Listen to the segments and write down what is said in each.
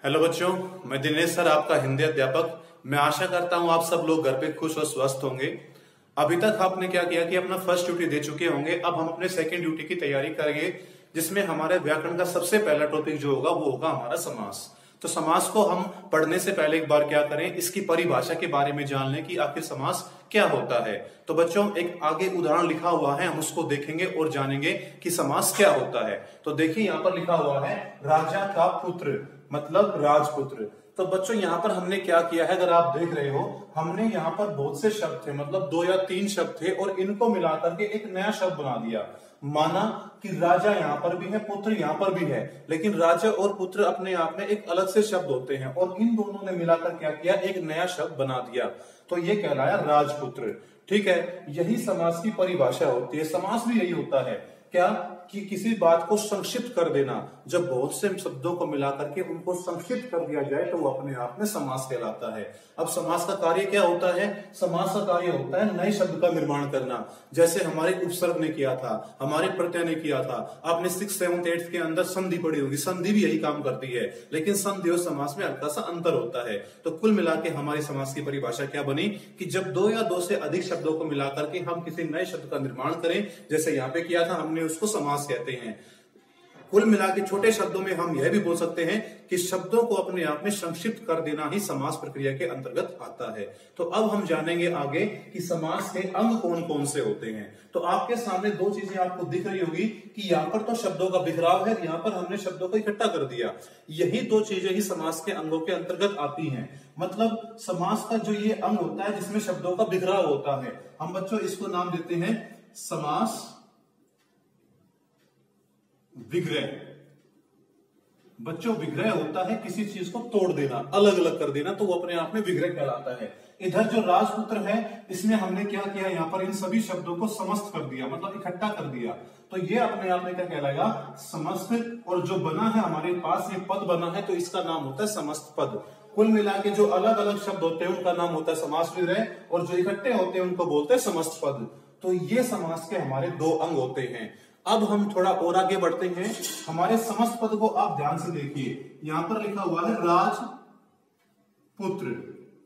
Hello बच्चों, मैं Dinesh sir आपका हिंदी अध्यापक। मैं आशा करता हूं आप सब लोग घर पे खुश और स्वस्थ होंगे। अभी तक आपने क्या किया कि अपना फर्स्ट ड्यूटी दे चुके होंगे। अब हम अपने सेकंड ड्यूटी की तैयारी करेंगे, जिसमें हमारे व्याकरण का सबसे पहला टॉपिक जो होगा वो होगा हमारा समास। तो समास को हम पढ़ने से पहले एक बार क्या करें, इसकी परिभाषा के बारे में जान लें कि आखिर समास क्या होता है। तो बच्चों, एक आगे उदाहरण लिखा हुआ है, हम उसको देखेंगे और जानेंगे कि समास क्या होता है। तो देखिए यहाँ पर लिखा हुआ है राजा का पुत्र, मतलब राजपुत्र। तो बच्चों यहाँ पर हमने क्या किया है, अगर आप देख रहे हो, हमने यहाँ पर बहुत से शब्द थे, मतलब 2 या 3 शब्द थे, और इनको मिलाकर के एक नया शब्द बना दिया। माना कि राजा यहाँ पर भी है, पुत्र यहाँ पर भी है, लेकिन राजा और पुत्र अपने आप में एक अलग से शब्द होते हैं, और इन दोनों ने मिलाकर क्या किया, एक नया शब्द बना दिया। तो ये कहलाया राजपुत्र। ठीक है, यही समास की परिभाषा होती है। समास भी यही होता है क्या कि किसी बात को संक्षिप्त कर देना। जब बहुत से शब्दों को मिलाकर के उनको संक्षिप्त कर दिया जाए तो वो अपने आप में समास कहलाता है। अब समास का कार्य क्या होता है? समास का कार्य होता है नए शब्द का निर्माण करना, जैसे हमारे उपसर्ग ने किया था, हमारे प्रत्यय ने किया था। आपने 6th 7th 8th के अंदर संधि पढ़ी होगी, संधि भी यही काम करती है, लेकिन संधि और समास में हल्का सा अंतर होता है। तो कुल मिला के हमारी समास की परिभाषा क्या बनी कि जब 2 या 2 से अधिक शब्दों को मिलाकर के हम किसी नए शब्द का निर्माण करें, जैसे यहाँ पे किया था हमने, उसको समास कहते हैं। कुल मिला के छोटे शब्दों में हम यह भी बोल सकते हैं कि शब्दों को अपने आप में संक्षिप्त कर देना ही समास प्रक्रिया के अंतर्गत आता है। तो अब हम जानेंगे आगे कि समास के अंग कौन कौन से होते हैं। तो आपके सामने 2 चीजें आपको दिख रही होगी कि यहाँ पर तो शब्दों का बिखराव है, यहाँ पर हमने शब्दों को इकट्ठा कर दिया। यही 2 चीजें ही समास के अंगों के अंतर्गत आती हैं। मतलब समास का जो ये अंग होता है जिसमें शब्दों का बिखराव होता है, हम बच्चों इसको नाम देते हैं समास विग्रह। बच्चों, विग्रह होता है किसी चीज को तोड़ देना, अलग अलग कर देना, तो वो अपने आप में विग्रह कहलाता है। इधर जो राजपुत्र है, इसमें हमने क्या किया, यहाँ पर इन सभी शब्दों को समस्त कर दिया, मतलब इकट्ठा कर दिया। तो ये अपने आप में क्या कहलाएगा, समस्त। और जो बना है हमारे पास, ये पद बना है, तो इसका नाम होता है समस्त पद। कुल मिला के जो अलग अलग शब्द होते हैं उनका नाम होता है समास विग्रह, और जो इकट्ठे होते हैं उनको बोलते हैं समस्त पद। तो ये समास के हमारे 2 अंग होते हैं। अब हम थोड़ा और आगे बढ़ते हैं। हमारे समस्त पद को आप ध्यान से देखिए, यहां पर लिखा हुआ है राजपुत्र।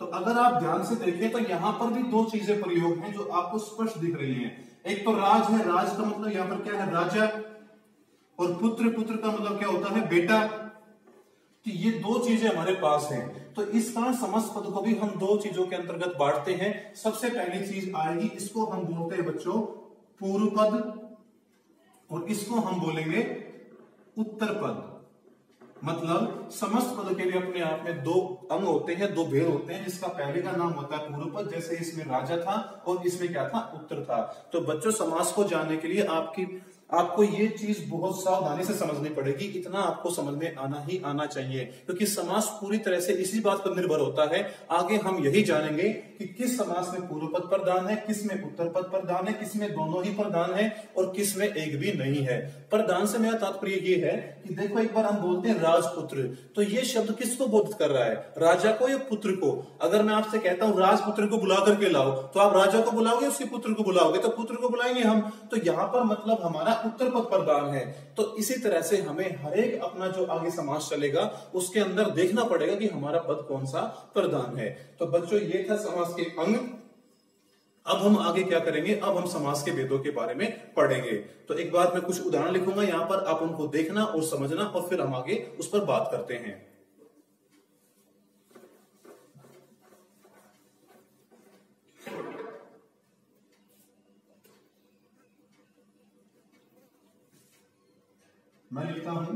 तो अगर आप ध्यान से देखें तो यहां पर भी 2 चीजें प्रयोग हैं जो आपको स्पष्ट दिख रही हैं। एक तो राज है, राज का मतलब यहां पर क्या है, राजा, और पुत्र, पुत्र का मतलब क्या होता है, बेटा। तो ये 2 चीजें हमारे पास हैं। तो इस कारण समस्त पद को भी हम 2 चीजों के अंतर्गत बांटते हैं। सबसे पहली चीज आएगी, इसको हम बोलते हैं बच्चों पूर्व पद, और इसको हम बोलेंगे उत्तर पद। मतलब समस्त पद के लिए अपने आप में 2 अंग होते हैं, 2 भेद होते हैं, जिसका पहले का नाम होता है पूर्व पद, जैसे इसमें राजा था और इसमें क्या था, उत्तर था। तो बच्चों, समास को जानने के लिए आपको ये चीज बहुत सावधानी से समझनी पड़ेगी। इतना आपको समझ में आना ही आना चाहिए, क्योंकि समास पूरी तरह से इसी बात पर निर्भर होता है। आगे हम यही जानेंगे कि किस समास में पूर्व पद प्रधान है, किस में उत्तर पद प्रधान है, किस में दोनों ही प्रधान है, और किस में एक भी नहीं है। प्रधान से मेरा तात्पर्य ये है कि देखो, एक बार हम बोलते हैं राजपुत्र, तो ये शब्द किसको बोधित कर रहा है, राजा को या पुत्र को? अगर मैं आपसे कहता हूं राजपुत्र को बुला करके लाओ, तो आप राजा को बुलाओगे, उसके पुत्र को बुलाओगे? तो पुत्र को बुलाएंगे हम। तो यहां पर मतलब हमारा उत्तर पद प्रधान है। तो इसी तरह से हमें हर एक अपना जो आगे समास चलेगा उसके अंदर देखना पड़ेगा कि हमारा पद कौन सा प्रधान है। तो बच्चों, ये था समास के अंग। अब हम आगे क्या करेंगे, अब हम समास के भेदों के बारे में पढ़ेंगे। तो एक बार मैं कुछ उदाहरण लिखूंगा यहाँ पर, आप उनको देखना और समझना, और फिर हम आगे उस पर बात करते हैं। मैं लिखता हूं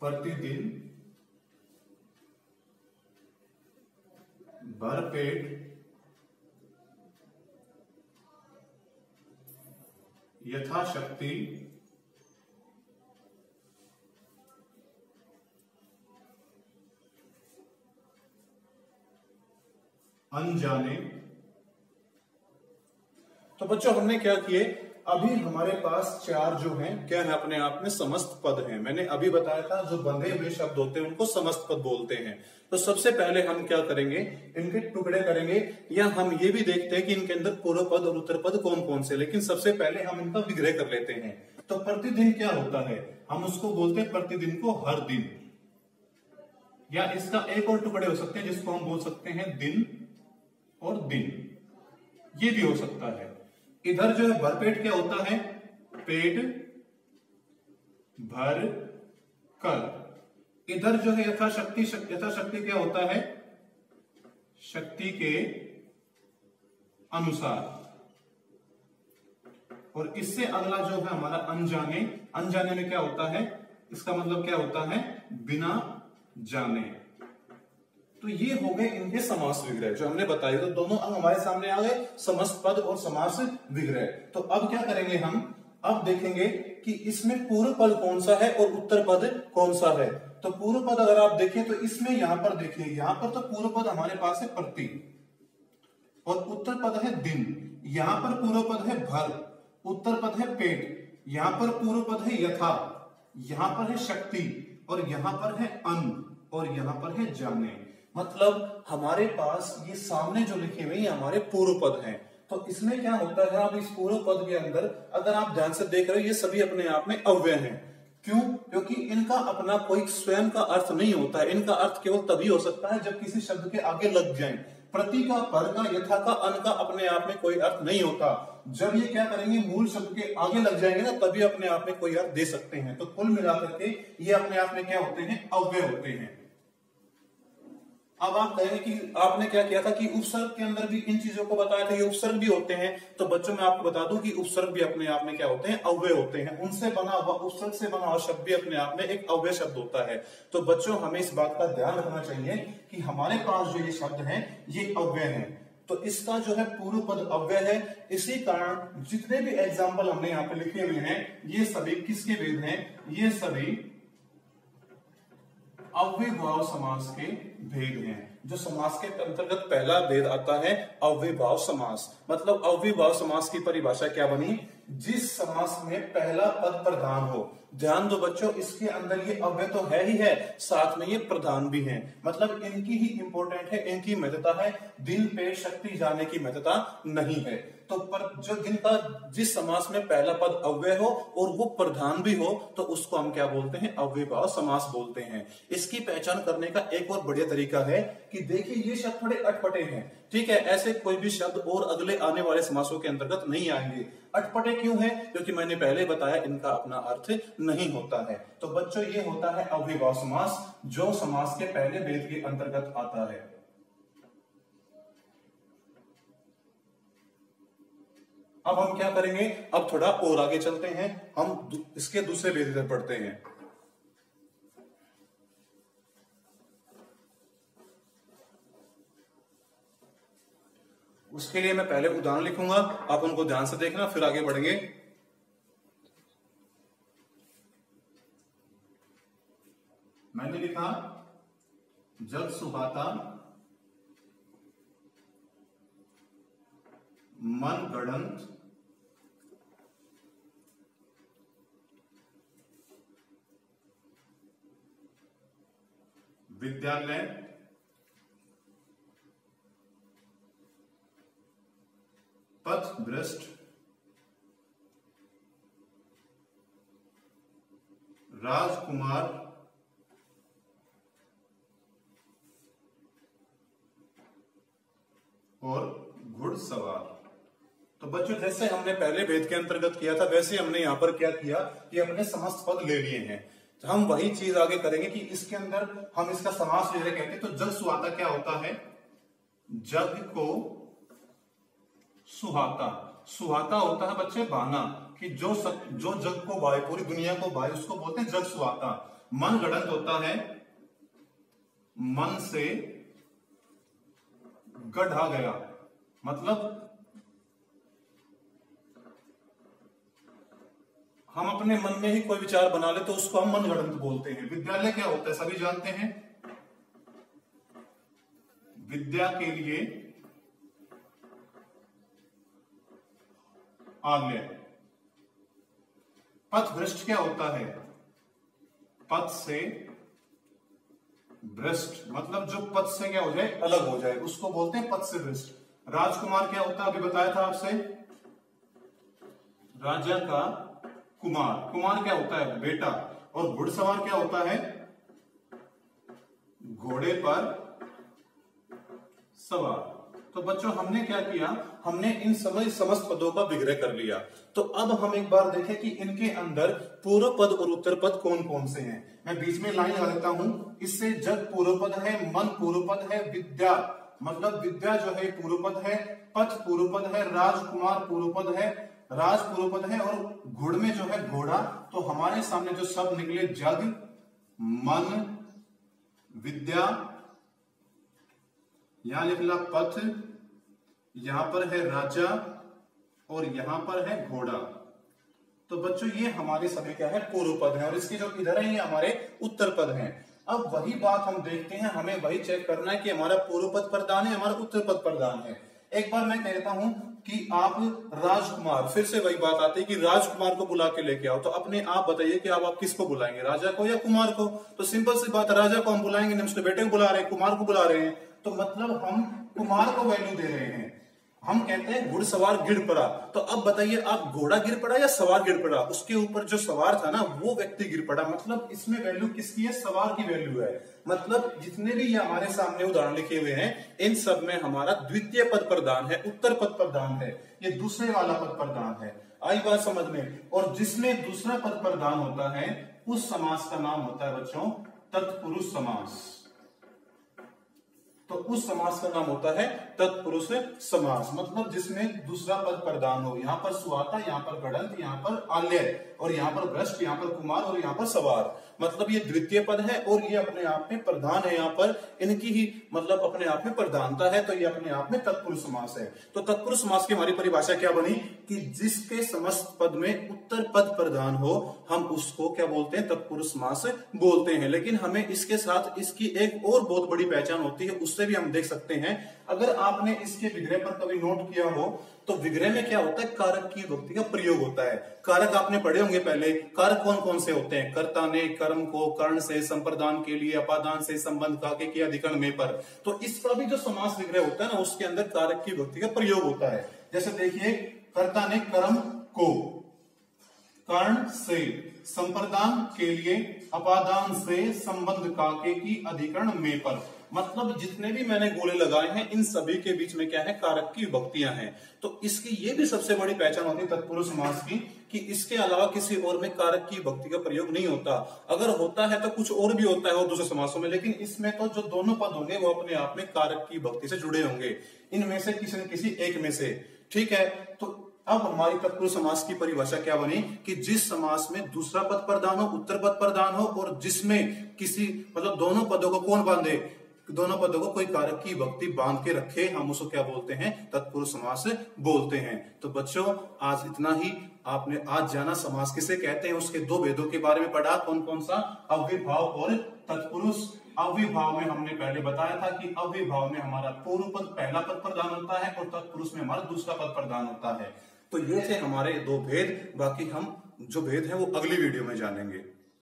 प्रतिदिन भरपेट यथाशक्ति अनजाने। तो बच्चों, हमने क्या किए, अभी हमारे पास 4 जो हैं क्या है, अपने आप में समस्त पद हैं। मैंने अभी बताया था जो बंधे हुए शब्द होते हैं उनको समस्त पद बोलते हैं। तो सबसे पहले हम क्या करेंगे, इनके टुकड़े करेंगे, या हम ये भी देखते हैं कि इनके अंदर पूर्व पद और उत्तर पद कौन कौन से। लेकिन सबसे पहले हम इनका विग्रह कर लेते हैं। तो प्रतिदिन क्या होता है, हम उसको बोलते हैं प्रतिदिन को हर दिन, या इसका एक और टुकड़े हो सकते हैं जिसको हम बोल सकते हैं दिन और दिन, ये भी हो सकता है। इधर जो है भरपेट क्या होता है, पेट भर कर। इधर जो है यथाशक्ति, यथाशक्ति क्या होता है, शक्ति के अनुसार। और इससे अगला जो है हमारा अनजाने, अनजाने में क्या होता है, इसका मतलब क्या होता है, बिना जाने। तो ये हो गए इनके समास विग्रह जो हमने बताए। तो दोनों अंग हमारे सामने आ गए, समस्त पद और समास विग्रह। तो अब क्या करेंगे हम, अब देखेंगे कि इसमें पूर्व पद कौन सा है और उत्तर पद कौन सा है। तो पूर्व पद अगर आप देखें तो इसमें यहां पर देखिए, यहां पर तो पूर्व पद हमारे पास है प्रति और उत्तर पद है दिन। यहां पर पूर्व पद है भर, उत्तर पद है पेट। यहां पर पूर्व पद है यथा, यहां पर है शक्ति, और यहां पर है अन, और यहां पर है जाने। मतलब हमारे पास ये सामने जो लिखे हुए हैं हमारे पूर्व पद हैं। तो इसमें क्या होता है, अब इस पूर्व पद के अंदर अगर आप ध्यान से देख रहे हो, ये सभी अपने आप में अव्यय हैं। क्यों? क्योंकि इनका अपना कोई स्वयं का अर्थ नहीं होता है। इनका अर्थ केवल तभी हो सकता है जब किसी शब्द के आगे लग जाए। प्रति का, पर का, यथा का, अन का अपने आप में कोई अर्थ नहीं होता। जब ये क्या करेंगे, मूल शब्द के आगे लग जाएंगे ना, तभी अपने आप में कोई अर्थ दे सकते हैं। तो कुल मिलाकर के ये अपने आप में क्या होते हैं, अव्यय होते हैं। अब आप कहेंगे कि आपने क्या किया था कि उपसर्ग के अंदर भी इन चीजों को बताया था, ये उपसर्ग भी होते हैं। तो बच्चों मैं आपको बता दूं कि उपसर्ग भी अपने आप में क्या होते हैं, अव्यय होते हैं। उनसे बना हुआ, उपसर्ग से बना हुआ शब्द भी अपने आप में एक अव्यय शब्द होता है। तो बच्चों हमें इस बात का ध्यान रखना चाहिए कि हमारे पास जो ये शब्द है ये अव्यय है। तो इसका जो है पूर्व पद अव्यय है। इसी कारण जितने भी एग्जाम्पल हमने यहाँ पे लिखे हुए हैं ये सभी किसके भेद हैं, ये सभी अव्ययभाव समास के भेद हैं। जो समास के अंतर्गत पहला भेद आता है अव्ययभाव समास। मतलब अव्ययभाव समास की परिभाषा क्या बनी, जिस समास में पहला पद प्रधान हो। ध्यान दो बच्चों, इसके अंदर ये अव्यय तो है ही है, साथ में ये प्रधान भी है। मतलब इनकी ही इंपॉर्टेंट है, इनकी महत्ता है, दिन पे शक्ति जाने की महत्ता नहीं है। तो पर जो जिनका जिस समास में पहला पद अव्यय हो और वो प्रधान भी हो, तो उसको हम क्या बोलते हैं, अव्ययभाव समास बोलते हैं। इसकी पहचान करने का एक और बढ़िया तरीका है कि देखिए ये शब्द थोड़े अटपटे हैं, ठीक है। ऐसे कोई भी शब्द और अगले आने वाले समासों के अंतर्गत नहीं आएंगे। अटपटे क्यों है? क्योंकि मैंने पहले बताया इनका अपना अर्थ नहीं होता है। तो बच्चों ये होता है अव्ययभाव समास, जो समास के पहले भेद के अंतर्गत आता है। अब हम क्या करेंगे, अब थोड़ा और आगे चलते हैं, हम इसके दूसरे भेद पर पढ़ते हैं। उसके लिए मैं पहले उदाहरण लिखूंगा, आप उनको ध्यान से देखना, फिर आगे बढ़ेंगे। मैंने लिखा जग सुहाता मन गढ़ंत विद्यालय पथ भ्रष्ट राजकुमार और घुड़सवार। तो बच्चों जैसे हमने पहले भेद के अंतर्गत किया था, वैसे हमने यहां पर क्या किया कि अपने समस्त पद ले लिए हैं। तो हम वही चीज आगे करेंगे कि इसके अंदर हम इसका समास ले रहे कहते हैं। तो जग सुहाता क्या होता है, जग को सुहाता, सुहाता होता है बच्चे बहाना, कि जो जग को भाए, पूरी दुनिया को भाए, उसको बोलते हैं जग सुहाता। मन गढ़ंत होता है मन से गढ़ा गया, मतलब हम अपने मन में ही कोई विचार बना ले तो उसको हम मन गढ़ंत बोलते हैं। विद्यालय क्या होता है सभी जानते हैं, विद्या के लिए आलय। पथ भ्रष्ट क्या होता है, पथ से भ्रष्ट, मतलब जो पथ से क्या हो जाए, अलग हो जाए, उसको बोलते हैं पथ से भ्रष्ट। राजकुमार क्या होता है, अभी बताया था आपसे, राजा का कुमार। कुमार क्या होता है, बेटा। और घुड़सवार क्या होता है? घोड़े पर सवार। तो बच्चों हमने क्या किया, हमने इन समस्त पदों का विग्रह कर लिया। तो अब हम एक बार देखें कि इनके अंदर पूर्व पद और उत्तर पद कौन कौन से हैं। मैं बीच में लाइन लगा देता हूं, इससे जग पूर्व पद है, मन पूर्व पद है, विद्या मतलब विद्या जो है पूर्व पद है, पथ पूर्व पद है, राजकुमार पूर्व पद है, राज पूर्व पद है, और घुड़ में जो है घोड़ा। तो हमारे सामने जो शब्द निकले जग, मन, विद्या, यहां लिख ला पथ, यहां पर है राजा और यहां पर है घोड़ा। तो बच्चों ये हमारे सभी क्या है? पूर्व पद है, और इसके जो इधर है ये हमारे उत्तर पद हैं। अब वही बात हम देखते हैं, हमें वही चेक करना है कि हमारा पूर्व पद प्रधान है, हमारा उत्तर पद प्रधान है। एक बार मैं कहता हूं कि आप राजकुमार, फिर से वही बात आती है कि राजकुमार को बुला के लेके आओ। तो अपने आप बताइए कि आप किसको बुलाएंगे, राजा को या कुमार को? तो सिंपल सी बात, राजा को हम बुलाएंगे, हम उसके बेटे को बुला रहे हैं, कुमार को बुला रहे हैं, तो मतलब हम कुमार को वैल्यू दे रहे हैं। हम कहते हैं घुड़सवार गिर पड़ा। तो अब बताइए आप घोड़ा गिर पड़ा या सवार गिर पड़ा? उसके ऊपर जो सवार था ना वो व्यक्ति गिर पड़ा। मतलब इसमें वैल्यू किसकी है? सवार की वैल्यू है। मतलब जितने भी ये हमारे सामने उदाहरण लिखे हुए हैं इन सब में हमारा द्वितीय पद प्रधान है, उत्तर पद प्रधान है, ये दूसरे वाला पद प्रधान है। आई बात समझ में? और जिसमें दूसरा पद प्रधान होता है उस समास का नाम होता है बच्चों तत्पुरुष समास। तो उस समास का नाम होता है तत्पुरुष समास। मतलब जिसमें दूसरा पद प्रधान हो, यहां पर सुआता, यहां पर गड़ंत, यहां पर आल्य, और यहां पर भ्रष्ट, यहां पर कुमार और यहां पर सवार। मतलब ये द्वितीय पद है और ये अपने आप में प्रधान है। यहाँ पर इनकी ही मतलब अपने आप में प्रधानता है, तो ये अपने आप में तत्पुरुष समास है। तो तत्पुरुष समास की हमारी परिभाषा क्या बनी कि जिसके समस्त पद में उत्तर पद प्रधान हो हम उसको क्या बोलते हैं? तत्पुरुष समास बोलते हैं। लेकिन हमें इसके साथ इसकी एक और बहुत बड़ी पहचान होती है, उससे भी हम देख सकते हैं। अगर आपने इसके विग्रह पर कभी नोट किया हो तो विग्रह में क्या होता है? कारक की विभक्ति का प्रयोग होता है। कारक आपने पढ़े होंगे पहले। कारक कौन कौन से होते हैं? कर्ता ने कर्म को कर्ण से, संप्रदान के लिए, अपादान से, संबंध काके के, अधिकरण में पर। तो इसका भी जो समास विग्रह होता है ना उसके अंदर कारक की विभक्ति का प्रयोग होता है। जैसे देखिए, कर्ता ने कर्म को कर्ण से, संप्रदान के लिए, अपादान से, संबंध काके की, अधिकरण में पर। मतलब जितने भी मैंने गोले लगाए हैं इन सभी के बीच में क्या है? कारक की विभक्तियां हैं। तो इसकी ये भी सबसे बड़ी पहचान होती है तत्पुरुष समास की कि इसके अलावा किसी और में कारक की विभक्ति का प्रयोग नहीं होता। अगर होता है तो कुछ और भी होता है और दूसरे समासों में, लेकिन इसमें तो जो दोनों पद होंगे वो अपने आप में कारक की विभक्ति से जुड़े होंगे, इनमें से किसी न किसी एक में से। ठीक है, तो अब हमारी तत्पुरुष समास की परिभाषा क्या बनी कि जिस समास में दूसरा पद प्रधान हो, उत्तर पद प्रधान हो, और जिसमें किसी मतलब दोनों पदों को कौन बांधे? दोनों पदों को कोई कारक की विभक्ति बांध के रखे, हम उसको क्या बोलते हैं? तत्पुरुष समास बोलते हैं। तो बच्चों आज इतना ही। आपने आज जाना समास किसे कहते हैं, उसके दो भेदों के बारे में पढ़ा। कौन कौन सा? अव्ययभाव और तत्पुरुष। अव्ययभाव में हमने पहले बताया था कि अव्ययभाव में हमारा पूर्व पद पहला पद प्रधान होता है और तत्पुरुष में हमारा दूसरा पद प्रधान होता है। तो ये थे हमारे दो भेद। बाकी हम जो भेद है वो अगली वीडियो में जानेंगे।